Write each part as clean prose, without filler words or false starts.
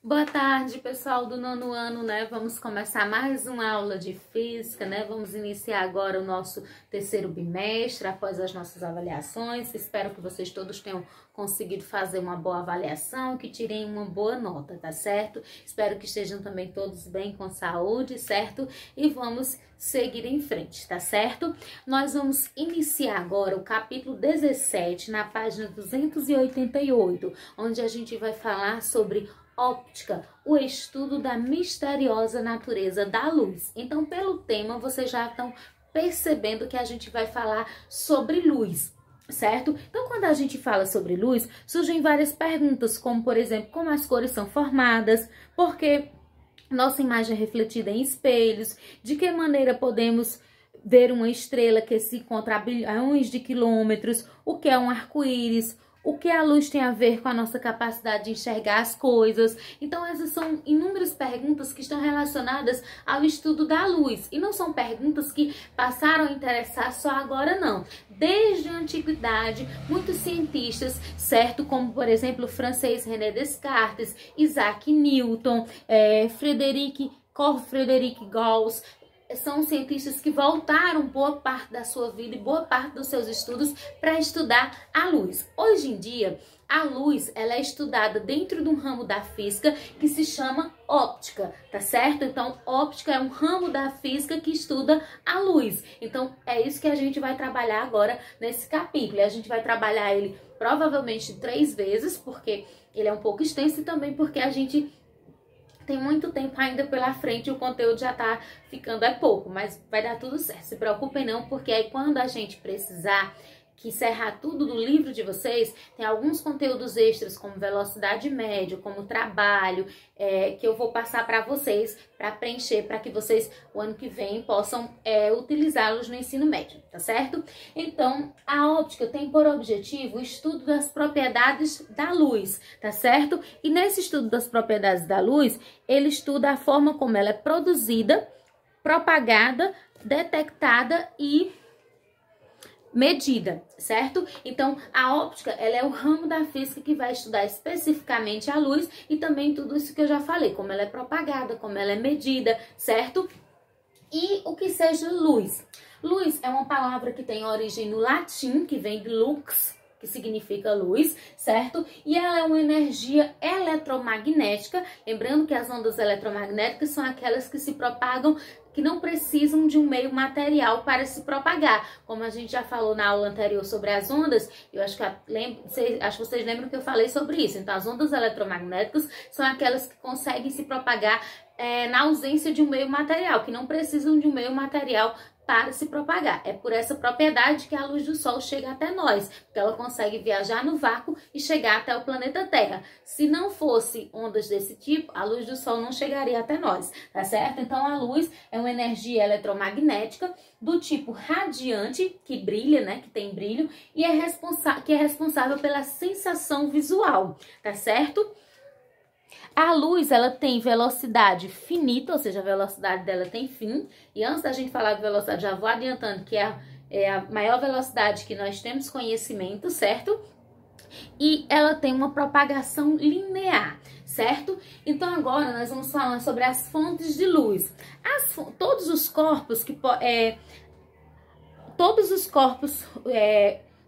Boa tarde, pessoal do nono ano, né? Vamos começar mais uma aula de física, né? Vamos iniciar agora o nosso terceiro bimestre, após as nossas avaliações. Espero que vocês todos tenham conseguido fazer uma boa avaliação, que tirem uma boa nota, tá certo? Espero que estejam também todos bem com saúde, certo? E vamos seguir em frente, tá certo? Nós vamos iniciar agora o capítulo 17, na página 288, onde a gente vai falar sobre óptica, o estudo da misteriosa natureza da luz. Então, pelo tema, vocês já estão percebendo que a gente vai falar sobre luz, certo? Então, quando a gente fala sobre luz, surgem várias perguntas, como, por exemplo, como as cores são formadas, por que nossa imagem é refletida em espelhos, de que maneira podemos ver uma estrela que se encontra a bilhões de quilômetros, o que é um arco-íris, o que a luz tem a ver com a nossa capacidade de enxergar as coisas. Então, essas são inúmeras perguntas que estão relacionadas ao estudo da luz. E não são perguntas que passaram a interessar só agora, não. Desde a antiguidade, muitos cientistas, certo? Como, por exemplo, o francês René Descartes, Isaac Newton, Frederic Gauss, são cientistas que voltaram boa parte da sua vida e boa parte dos seus estudos para estudar a luz. Hoje em dia, a luz ela é estudada dentro de um ramo da física que se chama óptica, tá certo? Então, óptica é um ramo da física que estuda a luz. Então, é isso que a gente vai trabalhar agora nesse capítulo. E a gente vai trabalhar ele provavelmente 3 vezes, porque ele é um pouco extenso e também porque a gente tem muito tempo ainda pela frente e o conteúdo já tá ficando pouco, mas vai dar tudo certo. Se preocupem não, porque aí quando a gente precisar que encerrar tudo do livro de vocês, tem alguns conteúdos extras, como velocidade média, como trabalho, que eu vou passar para vocês, para preencher, para que vocês, o ano que vem, possam utilizá-los no ensino médio, tá certo? Então, a óptica tem por objetivo o estudo das propriedades da luz, tá certo? E nesse estudo das propriedades da luz, ele estuda a forma como ela é produzida, propagada, detectada e medida, certo? Então, a óptica, ela é o ramo da física que vai estudar especificamente a luz e também tudo isso que eu já falei, como ela é propagada, como ela é medida, certo? E o que seja luz? Luz é uma palavra que tem origem no latim, que vem de lux, que significa luz, certo? E ela é uma energia eletromagnética, lembrando que as ondas eletromagnéticas são aquelas que se propagam, que não precisam de um meio material para se propagar. Como a gente já falou na aula anterior sobre as ondas, eu acho que vocês lembram que eu falei sobre isso. Então, as ondas eletromagnéticas são aquelas que conseguem se propagar na ausência de um meio material, que não precisam de um meio material para se propagar. É por essa propriedade que a luz do Sol chega até nós, porque ela consegue viajar no vácuo e chegar até o planeta Terra. Se não fosse ondas desse tipo, a luz do Sol não chegaria até nós, tá certo? Então, a luz é uma energia eletromagnética do tipo radiante, que brilha, né, que tem brilho, e que é responsável pela sensação visual, tá certo? A luz, ela tem velocidade finita, ou seja, a velocidade dela tem fim. E antes da gente falar de velocidade, já vou adiantando que é a maior velocidade que nós temos conhecimento, certo? E ela tem uma propagação linear, certo? Então, agora nós vamos falar sobre as fontes de luz. Todos os corpos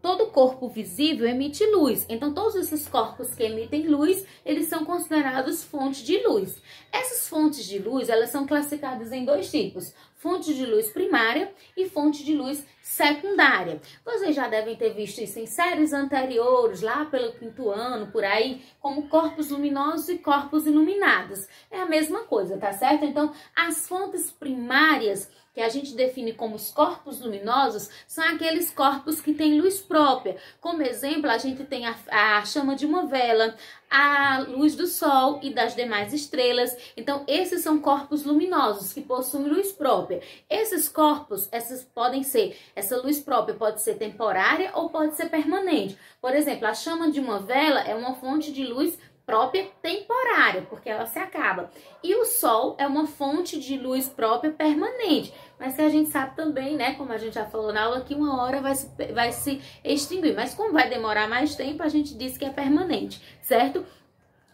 todo corpo visível emite luz. Então, todos esses corpos que emitem luz, eles são considerados fontes de luz. Essas fontes de luz, elas são classificadas em 2 tipos. Fonte de luz primária e fonte de luz secundária. Vocês já devem ter visto isso em séries anteriores, lá pelo 5º ano, por aí, como corpos luminosos e corpos iluminados. É a mesma coisa, tá certo? Então, as fontes primárias, que a gente define como os corpos luminosos, são aqueles corpos que têm luz própria. Como exemplo, a gente tem a chama de uma vela, a luz do Sol e das demais estrelas. Então, esses são corpos luminosos que possuem luz própria. Esses corpos, essa luz própria pode ser temporária ou pode ser permanente. Por exemplo, a chama de uma vela é uma fonte de luz própria temporária, porque ela se acaba. E o Sol é uma fonte de luz própria permanente, mas que a gente sabe também, né, como a gente já falou na aula, que uma hora vai se extinguir. Mas como vai demorar mais tempo, a gente diz que é permanente, certo?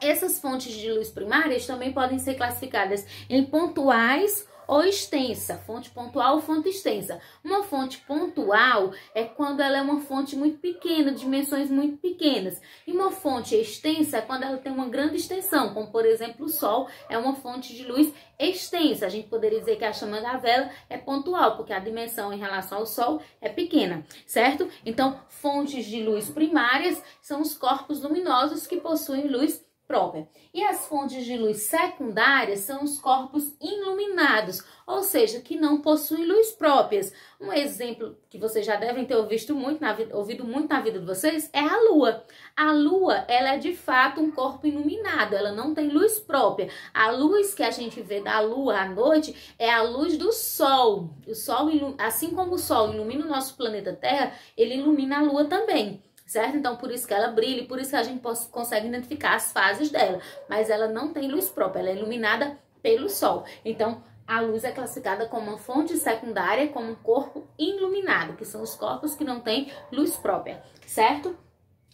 Essas fontes de luz primárias também podem ser classificadas em pontuais ou extensa, fonte pontual ou fonte extensa. Uma fonte pontual é quando ela é uma fonte muito pequena, dimensões muito pequenas. E uma fonte extensa é quando ela tem uma grande extensão, como por exemplo o Sol é uma fonte de luz extensa. A gente poderia dizer que a chama da vela é pontual, porque a dimensão em relação ao Sol é pequena, certo? Então, fontes de luz primárias são os corpos luminosos que possuem luz própria. E as fontes de luz secundárias são os corpos iluminados, ou seja, que não possuem luz próprias. Um exemplo que vocês já devem ter ouvido muito na vida de vocês é a Lua. A Lua, ela é de fato um corpo iluminado, ela não tem luz própria. A luz que a gente vê da Lua à noite é a luz do Sol. O Sol, assim como o Sol ilumina o nosso planeta Terra, ele ilumina a Lua também. Certo? Então, por isso que ela brilha e por isso que a gente consegue identificar as fases dela. Mas ela não tem luz própria, ela é iluminada pelo Sol. Então, a luz é classificada como uma fonte secundária, como um corpo iluminado, que são os corpos que não têm luz própria, certo?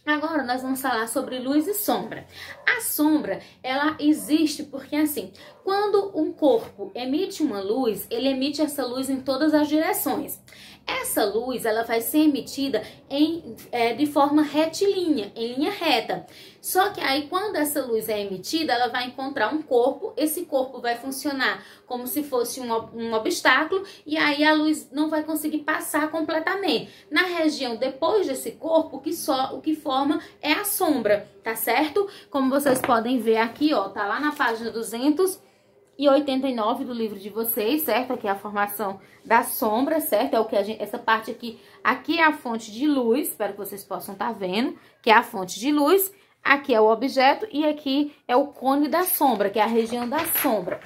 Agora, nós vamos falar sobre luz e sombra. A sombra, ela existe porque, assim, quando um corpo emite uma luz, ele emite essa luz em todas as direções. Essa luz, ela vai ser emitida de forma retilínea, em linha reta. Só que aí, quando essa luz é emitida, ela vai encontrar um corpo, esse corpo vai funcionar como se fosse um obstáculo, e aí a luz não vai conseguir passar completamente. Na região depois desse corpo, o que forma é a sombra, tá certo? Como vocês podem ver aqui, ó, tá lá na página 289 do livro de vocês, certo? Aqui é a formação da sombra, certo? É o que essa parte aqui é a fonte de luz, espero que vocês possam estar vendo, que é a fonte de luz. Aqui é o objeto e aqui é o cone da sombra, que é a região da sombra.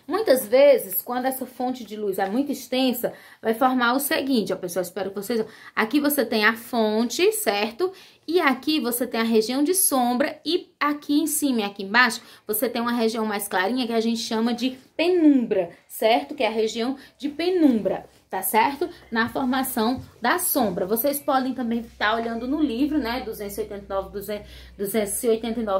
Muitas vezes, quando essa fonte de luz é muito extensa, vai formar o seguinte, ó, pessoal, espero que vocês... Aqui você tem a fonte, certo? E aqui você tem a região de sombra e aqui em cima e aqui embaixo você tem uma região mais clarinha que a gente chama de penumbra, certo? Que é a região de penumbra, tá certo? Na formação da sombra. Vocês podem também estar olhando no livro, né? 289,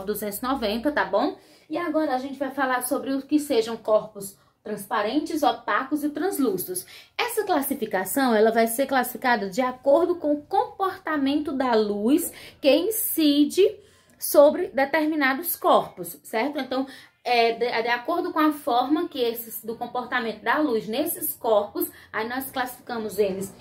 290, tá bom? E agora a gente vai falar sobre o que sejam corpos transparentes, opacos e translúcidos. Essa classificação, ela vai ser classificada de acordo com o comportamento da luz que incide sobre determinados corpos, certo? Então, de acordo com a forma do comportamento da luz nesses corpos, aí nós classificamos eles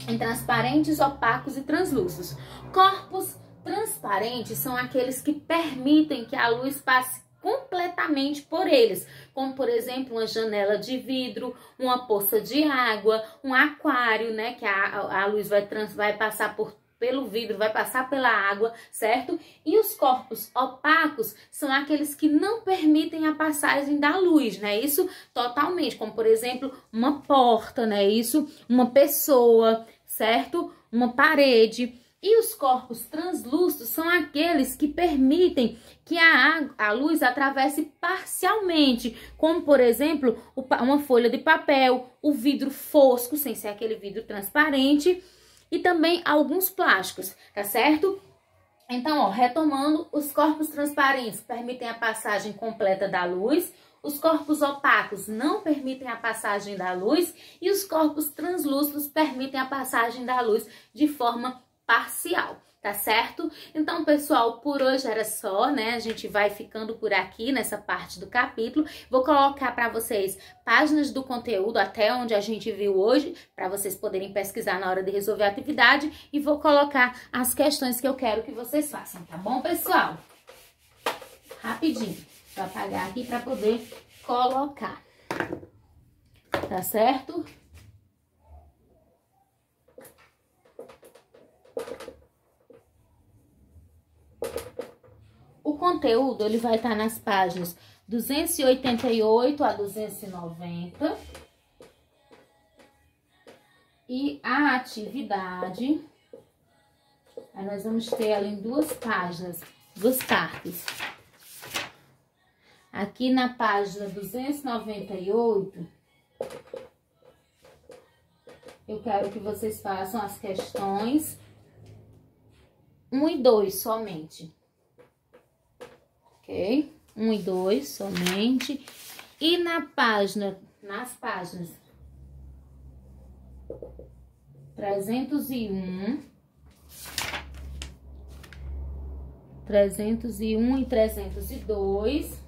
em transparentes, opacos e translúcidos. Corpos transparentes são aqueles que permitem que a luz passe completamente por eles, como por exemplo uma janela de vidro, uma poça de água, um aquário, né, que a luz vai passar pelo vidro, vai passar pela água, certo? E os corpos opacos são aqueles que não permitem a passagem da luz, né? Isso totalmente, como por exemplo uma porta, né? Isso, uma pessoa, certo? Uma parede. E os corpos translúcidos são aqueles que permitem que a luz atravesse parcialmente, como por exemplo uma folha de papel, o vidro fosco, sem ser aquele vidro transparente, e também alguns plásticos, tá certo? Então, ó, retomando, os corpos transparentes permitem a passagem completa da luz, os corpos opacos não permitem a passagem da luz e os corpos translúcidos permitem a passagem da luz de forma parcial, tá certo? Então, pessoal, por hoje era só, né? A gente vai ficando por aqui nessa parte do capítulo. Vou colocar para vocês páginas do conteúdo até onde a gente viu hoje, para vocês poderem pesquisar na hora de resolver a atividade, e vou colocar as questões que eu quero que vocês façam, tá bom, pessoal? Rapidinho, vou apagar aqui para poder colocar, tá certo? O conteúdo, ele vai estar nas páginas 288 a 290. E a atividade, aí nós vamos ter ali em duas páginas, duas partes. Aqui na página 298, eu quero que vocês façam as questões 1 e 2 somente. ok? 1 e 2 somente. E nas páginas 301, 301 e 302,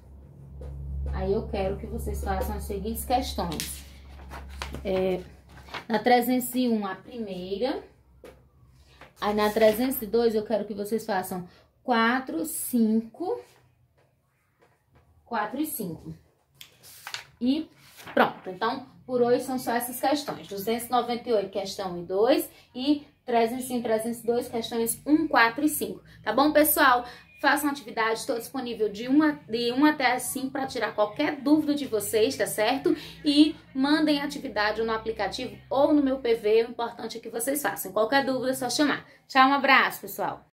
aí eu quero que vocês façam as seguintes questões. Na 301, a primeira. Aí na 302, eu quero que vocês façam 4, 5, 4 e 5. E pronto. Então, por hoje são só essas questões. 298, questão 1 e 2. E 305, 302, questões 1, 4 e 5. Tá bom, pessoal? Façam atividade, estou disponível de 1 até as 5 para tirar qualquer dúvida de vocês, tá certo? E mandem atividade no aplicativo ou no meu PV, o importante é que vocês façam. Qualquer dúvida é só chamar. Tchau, um abraço, pessoal!